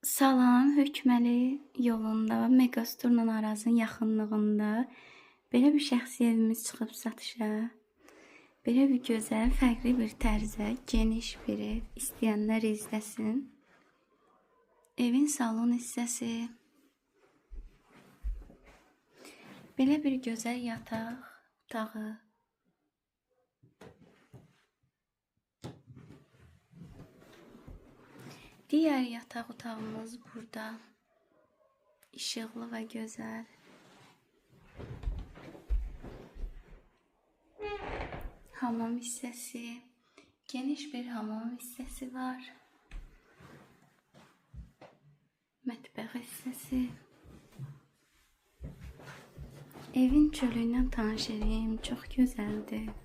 Salam, Hökməli yolunda, Megastorla Arazın yaxınlığında belə bir şəxsi evimiz çıxıb satışa. Belə bir gözəl, fərqli bir tərzə, geniş bir ev istəyənlər izləsin. Evin salon hissəsi. Belə bir gözəl yataq otağı. Diğer yatak otağımız burada. İşıqlı ve güzel. Hamam hissəsi. Geniş bir hamam hissəsi var. Mətbəx hissəsi. Evin çölündən tanış edeyim. Çox gözəldir.